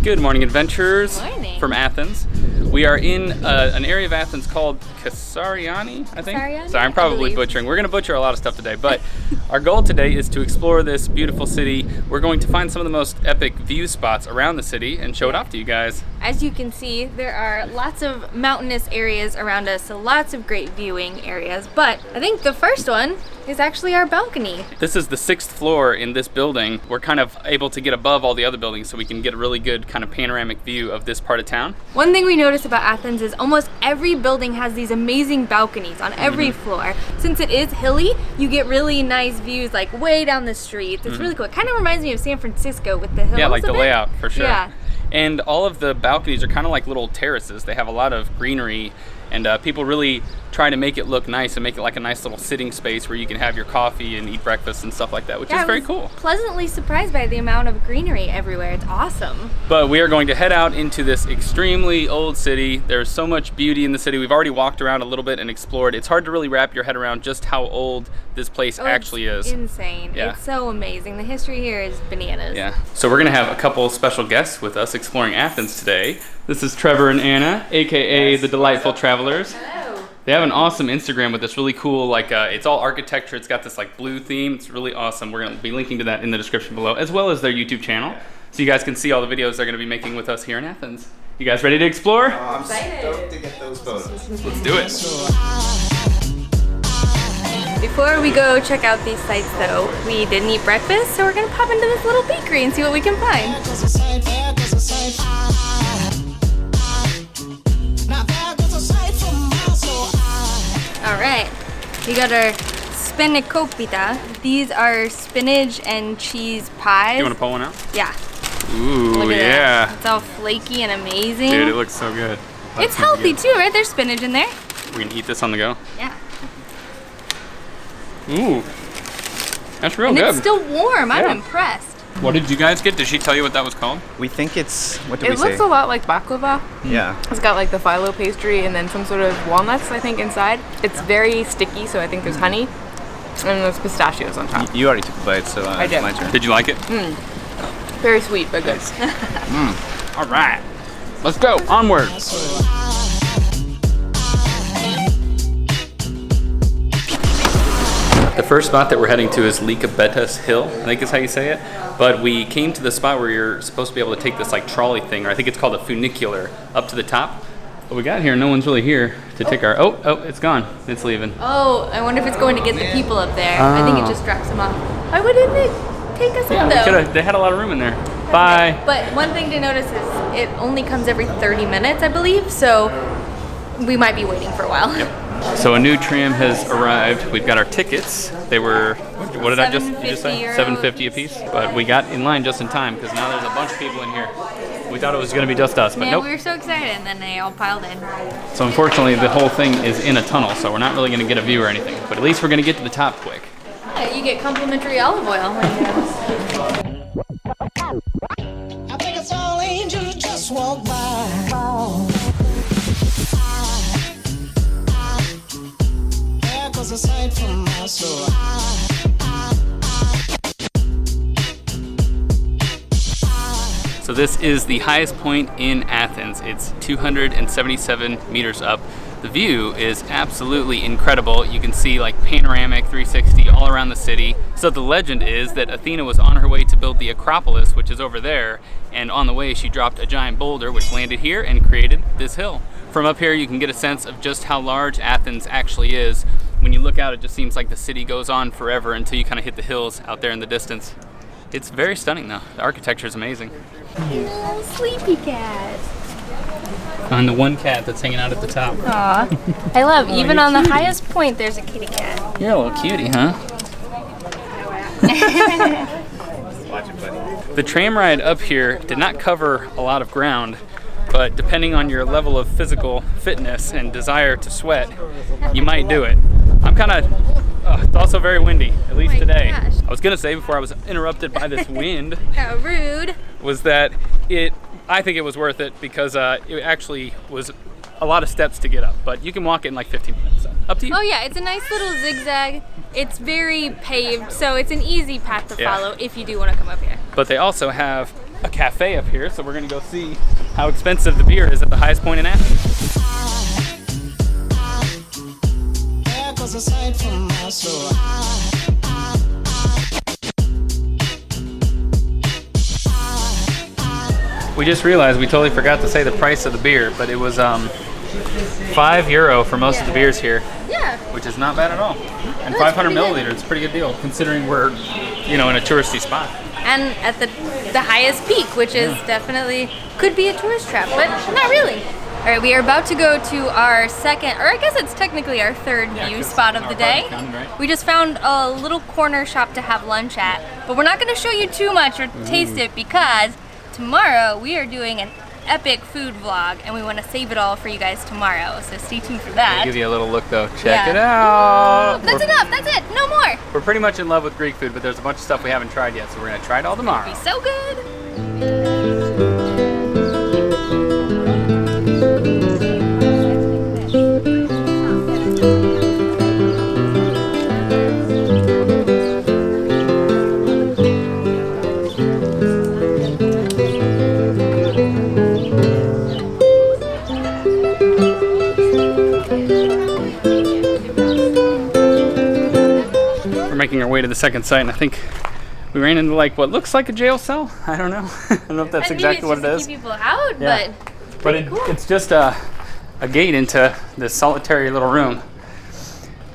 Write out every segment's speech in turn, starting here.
Good morning, adventurers. Morning. From Athens. We are in an area of Athens called Kasariani, I think. Kasariani, Sorry, I'm probably butchering. We're going to butcher a lot of stuff today, but our goal today is to explore this beautiful city. We're going to find some of the most epic view spots around the city and show it off to you guys. As you can see, there are lots of mountainous areas around us, so lots of great viewing areas. But I think the first one is actually our balcony. This is the 6th floor in this building. We're kind of able to get above all the other buildings so we can get a really good kind of panoramic view of this part of town. One thing we noticed about Athens is almost every building has these amazing balconies on every floor. Since it is hilly, you get really nice views like way down the streets. It's really cool. It kind of reminds me of San Francisco with the hills. Yeah, like the layout for sure. Yeah. And all of the balconies are kind of like little terraces. They have a lot of greenery, and people really try to make it look nice and make it like a nice little sitting space where you can have your coffee and eat breakfast and stuff like that, which is very cool. Pleasantly surprised by the amount of greenery everywhere. It's awesome. But we are going to head out into this extremely old city. There's so much beauty in the city. We've already walked around a little bit and explored. It's hard to really wrap your head around just how old this place actually is. It's insane. Yeah. It's so amazing. The history here is bananas. Yeah. So we're gonna have a couple special guests with us exploring Athens today. This is Trevor and Anna, aka the Delightful Travelers. Hello. They have an awesome Instagram with this really cool, like, it's all architecture. It's got this like blue theme. It's really awesome. We're gonna be linking to that in the description below, as well as their YouTube channel, so you guys can see all the videos they're gonna be making with us here in Athens. You guys ready to explore? I'm stoked to get those photos. Let's do it. Before we go check out these sites though, we didn't eat breakfast, so we're gonna pop into this little bakery and see what we can find. All right, we got our spanakopita. These are spinach and cheese pies. You wanna pull one out? Yeah. Ooh, Look at yeah. that. It's all flaky and amazing. Dude, it looks so good. It's healthy too, right? There's spinach in there. We can eat this on the go. Yeah. Ooh, that's real And good. it's still warm. Yeah. I'm impressed. What did you guys get? Did she tell you what that was called? We think it's, what did It we say? looks a lot like baklava. Yeah. It's got like the phyllo pastry and then some sort of walnuts, I think, inside. It's very sticky, so I think there's honey. And there's pistachios on top. You already took a bite, so I it's did. my turn. Did you like it? Very sweet, but good. All right, let's go, onward. The first spot that we're heading to is Lycabettus Hill, I think is how you say it. But we came to the spot where you're supposed to be able to take this like trolley thing, or I think it's called a funicular, up to the top. But we got here, no one's really here to take our, oh, it's gone, it's leaving. Oh, I wonder if it's going to get the people up there. I think it just drops them off. Why wouldn't it take us in though? They had a lot of room in there. Bye. But one thing to notice is it only comes every 30 minutes, I believe, so we might be waiting for a while. So a new tram has arrived. We've got our tickets. They were, what did I just say? €7.50. $7.50 a piece. But we got in line just in time because now there's a bunch of people in here. We thought it was going to be just us, but Yeah, nope. we were so excited, and then they all piled in. So unfortunately, the whole thing is in a tunnel, so we're not really going to get a view or anything. But at least we're going to get to the top quick. Yeah, you get complimentary olive oil. I think it's all angels just walk by. There goes a sight from my soul. So this is the highest point in Athens. It's 277 meters up. The view is absolutely incredible. You can see like panoramic 360 all around the city. So the legend is that Athena was on her way to build the Acropolis, which is over there, and on the way she dropped a giant boulder which landed here and created this hill. From up here you can get a sense of just how large Athens actually is. When you look out, it just seems like the city goes on forever until you kind of hit the hills out there in the distance. It's very stunning though. The architecture is amazing. Little sleepy cat. Find the one cat that's hanging out at the top. Aw. I love, even on the highest point, there's a kitty cat. You're a little cutie, huh? Watch it, buddy. The tram ride up here did not cover a lot of ground, but depending on your level of physical fitness and desire to sweat, you might do it. I'm kind of, it's also very windy, at least today. Gosh. I was gonna say before I was interrupted by this wind, How rude. was that I think it was worth it because it actually was a lot of steps to get up, but you can walk it in like 15 minutes. So up to you. Oh yeah, it's a nice little zigzag. It's very paved, so it's an easy path to follow if you do want to come up here. But they also have a cafe up here, so we're gonna go see how expensive the beer is at the highest point in Athens. There goes a sight from my soul. We just realized we totally forgot to say the price of the beer, but it was €5 for most of the beers here. Yeah. Which is not bad at all. And That's 500 pretty good. milliliters, it's a pretty good deal considering we're, you know, in a touristy spot. And at the highest peak, which is definitely, could be a tourist trap, but not really. All right, we are about to go to our second, or I guess it's technically our third view 'cause spot of our the day. apartment counted, right? We just found a little corner shop to have lunch at, but we're not gonna show you too much or taste it because tomorrow we are doing an epic food vlog and we want to save it all for you guys tomorrow, so stay tuned for that. I'll give you a little look though. Check Yeah. it out. That's enough, that's it, no more. We're pretty much in love with Greek food, but there's a bunch of stuff we haven't tried yet, so we're gonna try it all tomorrow. Be so good. We're making our way to the second site, and I think we ran into like what looks like a jail cell. I don't know. I don't know if that's And exactly what maybe it it's is. just to keep people out, Yeah. But it's just a gate into this solitary little room.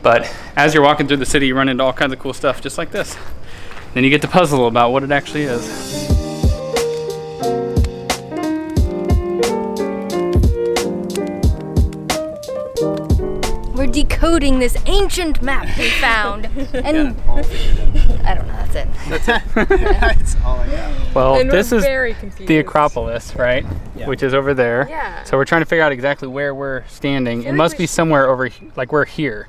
But as you're walking through the city, you run into all kinds of cool stuff just like this. Then you get to puzzle about what it actually is. We're decoding this ancient map we found. And I don't know, that's it. That's all I got. Well, And we're this is very confused. the Acropolis, right? Yeah. Which is over there. Yeah. So we're trying to figure out exactly where we're standing. It like must we be somewhere over, like we're here,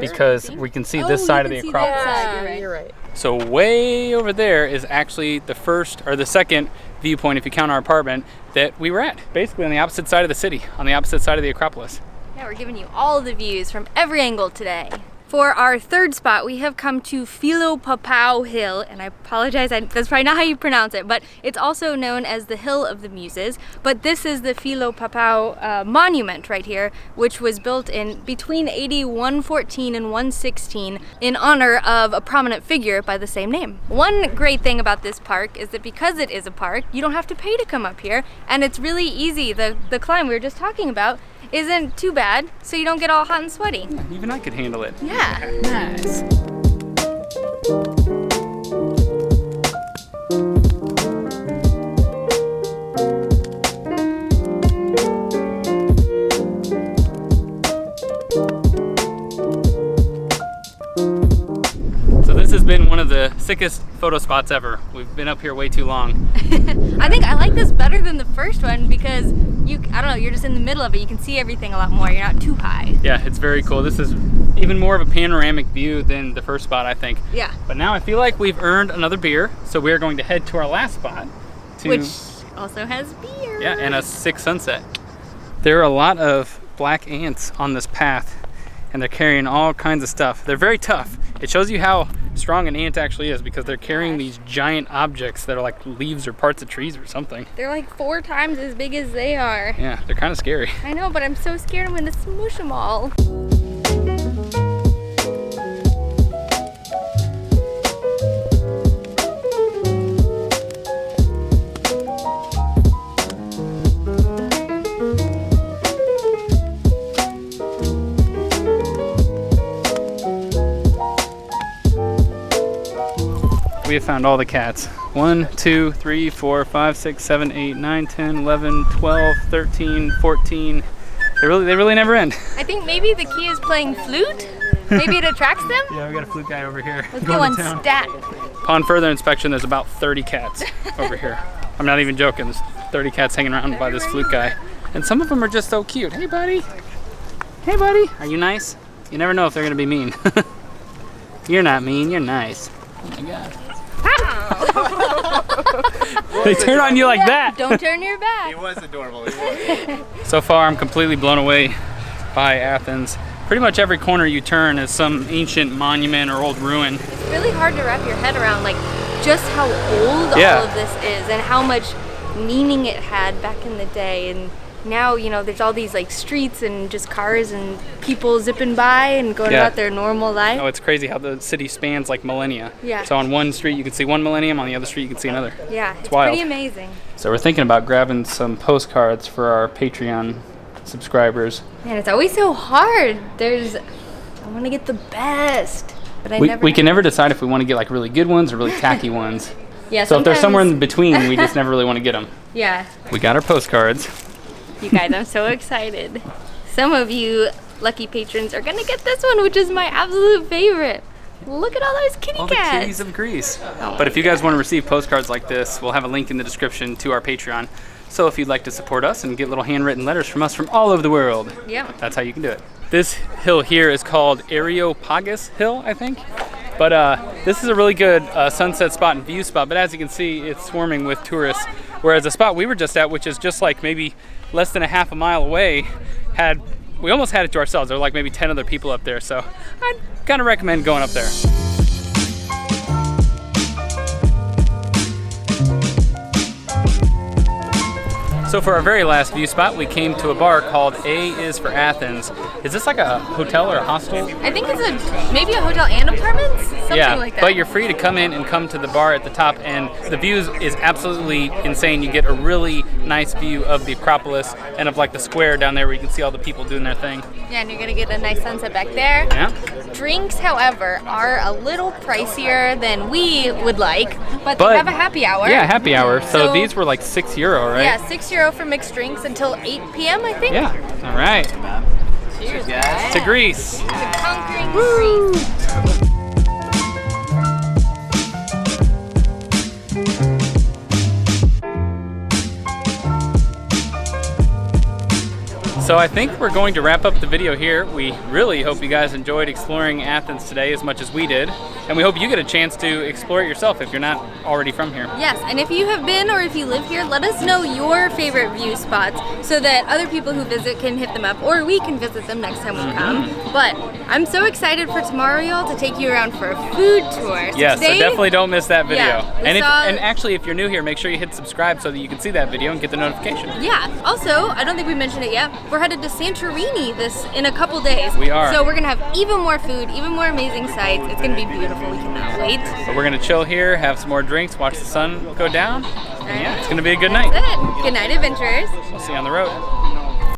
because we can see this side of the Acropolis. Yeah. You're right. So way over there is actually the first or the second viewpoint, if you count our apartment, that we were at. Basically on the opposite side of the city, on the opposite side of the Acropolis. Yeah, we're giving you all the views from every angle today. For our third spot, we have come to Philopappos Hill, and I apologize, that's probably not how you pronounce it, but it's also known as the Hill of the Muses. But this is the Philopappos Monument right here, which was built in between AD 114 and 116 in honor of a prominent figure by the same name. One great thing about this park is that because it is a park, you don't have to pay to come up here, and it's really easy. The climb we were just talking about isn't too bad, so you don't get all hot and sweaty. Even I could handle it. Yeah. Nice. So this has been one of the sickest photo spots ever. We've been up here way too long. I think I like this better than the first one because I don't know, you're just in the middle of it. You can see everything a lot more. You're not too high. Yeah, it's very cool. This is even more of a panoramic view than the first spot, I think. Yeah. But now I feel like we've earned another beer, so we are going to head to our last spot. Which also has beer. Yeah, and a sick sunset. There are a lot of black ants on this path, and they're carrying all kinds of stuff. They're very tough. It shows you how strong an ant actually is because they're carrying these giant objects that are like leaves or parts of trees or something. They're like 4 times as big as they are. Yeah, they're kind of scary. I know, but I'm so scared I'm gonna smoosh them all. We have found all the cats. 1, 2, 3, 4, 5, 6, 7, 8, 9, 10, 11, 12, 13, 14. They really never end. I think maybe the key is playing flute. Maybe it attracts them. Yeah, we got a flute guy over here. Let's get one stat. Upon further inspection, there's about 30 cats over here. I'm not even joking. There's 30 cats hanging around by this flute guy. And some of them are just so cute. Hey, buddy. Hey, buddy. Are you nice? You never know if they're going to be mean. You're not mean. You're nice. Oh, my God. They turn on you like that. Don't turn your He back. was adorable. He was. So far, I'm completely blown away by Athens. Pretty much every corner you turn is some ancient monument or old ruin. It's really hard to wrap your head around, like, just how old Yeah. all of this is and how much meaning it had back in the day. And now, you know, there's all these like streets and just cars and people zipping by and going Yeah. about their normal life. Oh, it's crazy how the city spans like millennia. Yeah. So on one street you can see one millennium, on the other street you can see another. Yeah, it's wild. pretty amazing. So we're thinking about grabbing some postcards for our Patreon subscribers. Man, it's always so hard. I want to get the best, but I never. We can never decide if we want to get like really good ones or really tacky ones. Yeah. So if they're somewhere in sometimes- between, we just never really want to get them. Yeah. We got our postcards. You guys, I'm so excited. Some of you lucky patrons are gonna get this one, which is my absolute favorite. Look at all those kitty All the cats. kitties of Greece. But if you guys want to receive postcards like this, we'll have a link in the description to our Patreon. So if you'd like to support us and get little handwritten letters from us from all over the world, Yep. that's how you can do it. This hill here is called Areopagus Hill, I think. But this is a really good sunset spot and view spot. But as you can see, it's swarming with tourists. Whereas the spot we were just at, which is just like maybe less than a half a mile away, we almost had it to ourselves. There were like maybe 10 other people up there. So I'd kind of recommend going up there. So for our very last view spot, we came to a bar called A is for Athens. Is this like a hotel or a hostel? I think it's maybe a hotel and apartments, something Yeah, like that. but you're free to come in and come to the bar at the top, and the view is absolutely insane. You get a really nice view of the Acropolis and of like the square down there where you can see all the people doing their thing. Yeah, and you're gonna get a nice sunset back there. Yeah. Drinks, however, are a little pricier than we would like, but But- they have a happy hour. Yeah, happy hour. So So- these were like €6, right? Yeah, €6 for mixed drinks until 8 p.m. I think. Yeah. All right. Cheers, guys. To Greece. To conquering Greece. So I think we're going to wrap up the video here. We really hope you guys enjoyed exploring Athens today as much as we did. And we hope you get a chance to explore it yourself if you're not already from here. Yes, and if you have been or if you live here, let us know your favorite view spots so that other people who visit can hit them up, or we can visit them next time we come. But I'm so excited for tomorrow, y'all, to take you around for a food tour. So Yes, so today, definitely don't miss that video. Yeah, we and saw- and actually, if you're new here, make sure you hit subscribe so that you can see that video and get the notification. Yeah. Also, I don't think we mentioned it yet. We're headed to Santorini in a couple days. We are. So we're gonna have even more food, even more amazing sights. It's gonna be beautiful. We cannot wait. But we're gonna chill here, have some more drinks, watch the sun go down. And yeah, it's gonna be a good night. That's it. Good night, adventurers. We'll see you on the road.